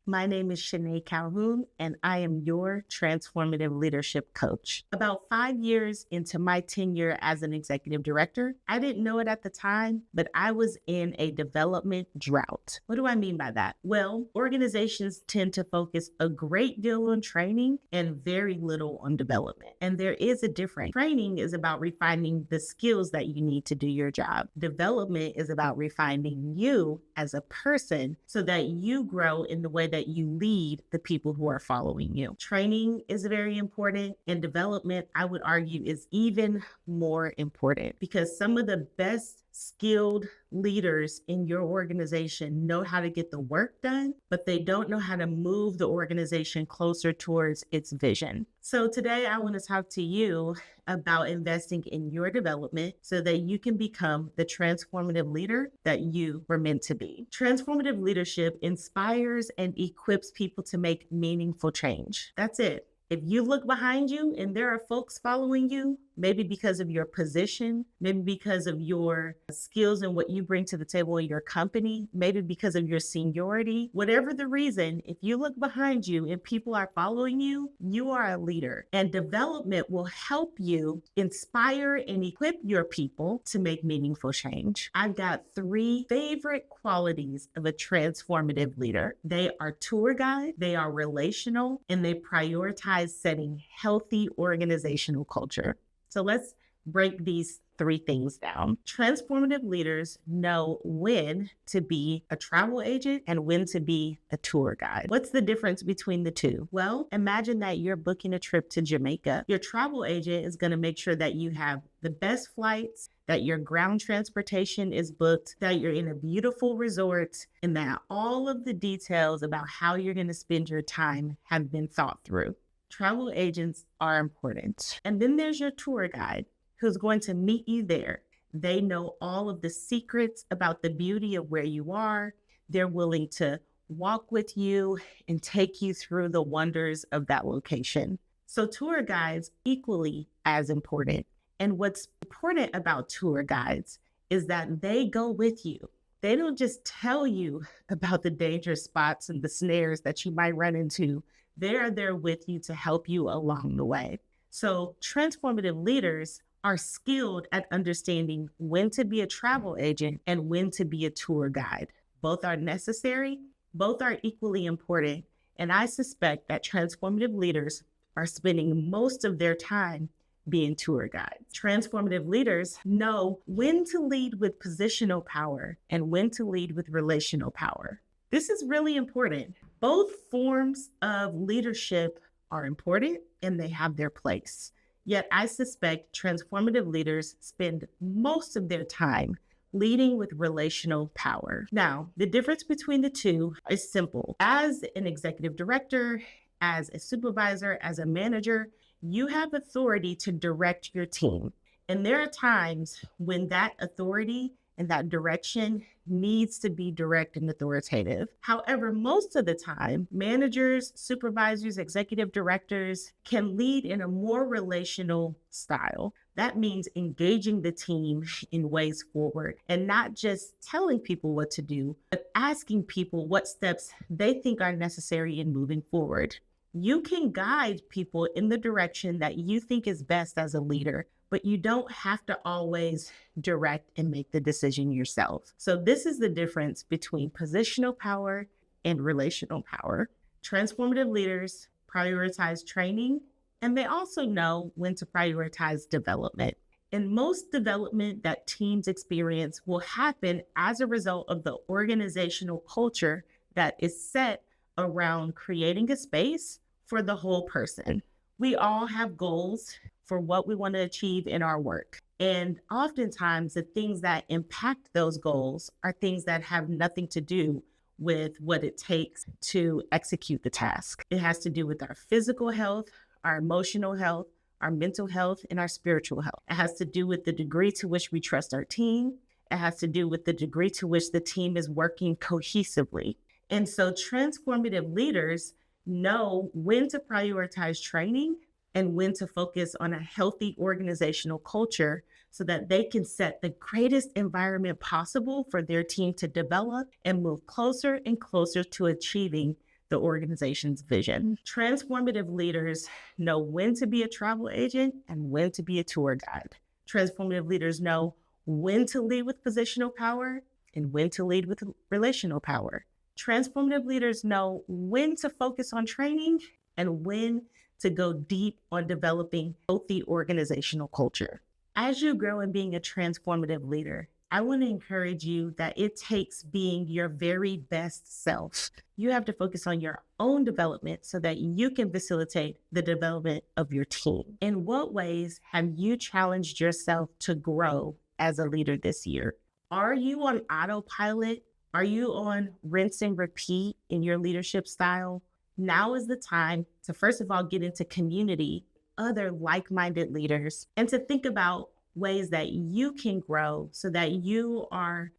My name is Shanae Calhoun, and I am your transformative leadership coach. About 5 years into my tenure as an executive director, I didn't know it at the time, but I was in a development drought. What do I mean by that? Well, organizations tend to focus a great deal on training and very little on development. And there is a difference. Training is about refining the skills that you need to do your job. Development is about refining you as a person so that you grow in the way that you lead the people who are following you. Training is very important, and development, I would argue, is even more important because some of the best skilled leaders in your organization know how to get the work done, but they don't know how to move the organization closer towards its vision. So today I want to talk to you about investing in your development so that you can become the transformative leader that you were meant to be. Transformative leadership inspires and equips people to make meaningful change. That's it. If you look behind you and there are folks following you, maybe because of your position, maybe because of your skills and what you bring to the table in your company, maybe because of your seniority, whatever the reason, if you look behind you and people are following you, you are a leader. And development will help you inspire and equip your people to make meaningful change. I've got 3 favorite qualities of a transformative leader. They are tour guide, they are relational, and they prioritize setting healthy organizational culture. So let's break these 3 things down. Transformative leaders know when to be a travel agent and when to be a tour guide. What's the difference between the two? Well, imagine that you're booking a trip to Jamaica. Your travel agent is going to make sure that you have the best flights, that your ground transportation is booked, that you're in a beautiful resort, and that all of the details about how you're going to spend your time have been thought through. Travel agents are important. And then there's your tour guide who's going to meet you there. They know all of the secrets about the beauty of where you are. They're willing to walk with you and take you through the wonders of that location. So tour guides equally as important. And what's important about tour guides is that they go with you. They don't just tell you about the dangerous spots and the snares that you might run into. They're there with you to help you along the way. So transformative leaders are skilled at understanding when to be a travel agent and when to be a tour guide. Both are necessary, both are equally important, and I suspect that transformative leaders are spending most of their time being tour guides. Transformative leaders know when to lead with positional power and when to lead with relational power. This is really important. Both forms of leadership are important and they have their place. Yet I suspect transformative leaders spend most of their time leading with relational power. Now, the difference between the two is simple. As an executive director, as a supervisor, as a manager, you have authority to direct your team. And there are times when that authority and that direction needs to be direct and authoritative. However, most of the time, managers, supervisors, executive directors can lead in a more relational style. That means engaging the team in ways forward and not just telling people what to do, but asking people what steps they think are necessary in moving forward. You can guide people in the direction that you think is best as a leader, but you don't have to always direct and make the decision yourself. So this is the difference between positional power and relational power. Transformative leaders prioritize training, and they also know when to prioritize development. And most development that teams experience will happen as a result of the organizational culture that is set around creating a space for the whole person. We all have goals for what we want to achieve in our work. And oftentimes the things that impact those goals are things that have nothing to do with what it takes to execute the task. It has to do with our physical health, our emotional health, our mental health, and our spiritual health. It has to do with the degree to which we trust our team. It has to do with the degree to which the team is working cohesively. And so transformative leaders know when to prioritize training and when to focus on a healthy organizational culture so that they can set the greatest environment possible for their team to develop and move closer and closer to achieving the organization's vision. Transformative leaders know when to be a travel agent and when to be a tour guide. Transformative leaders know when to lead with positional power and when to lead with relational power. Transformative leaders know when to focus on training and when to go deep on developing healthy organizational culture. As you grow in being a transformative leader, I want to encourage you that it takes being your very best self. You have to focus on your own development so that you can facilitate the development of your team. In what ways have you challenged yourself to grow as a leader this year? Are you on autopilot? Are you on rinse and repeat in your leadership style? Now is the time to, first of all, get into community, other like-minded leaders, and to think about ways that you can grow so that you are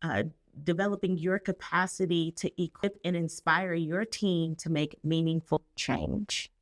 developing your capacity to equip and inspire your team to make meaningful change.